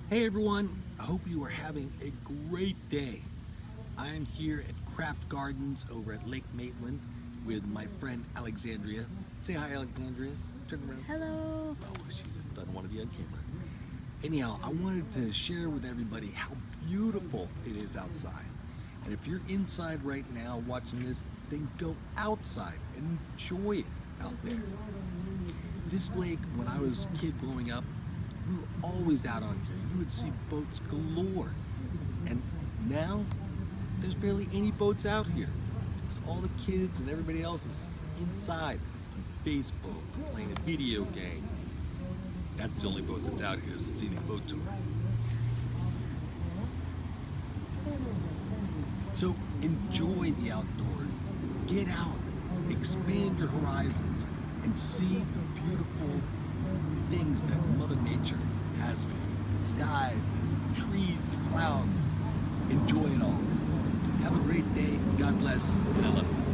Hey everyone, I hope you are having a great day. I am here at Craft Gardens over at Lake Maitland with my friend Alexandria. Say hi, Alexandria. Turn around. Hello. Oh, she just doesn't want to be on camera. Anyhow, I wanted to share with everybody how beautiful it is outside. And if you're inside right now watching this, then go outside and enjoy it out there. This lake, when I was a kid growing up, we were always out on here. You would see boats galore. And now, there's barely any boats out here. It's all the kids and everybody else is inside on Facebook playing a video game. That's the only boat that's out here, is the scenic boat tour. So enjoy the outdoors. Get out, expand your horizons, and see the beautiful things that Mother Nature has for you. The sky, the trees, the clouds. Enjoy it all. Have a great day. God bless, and I love you.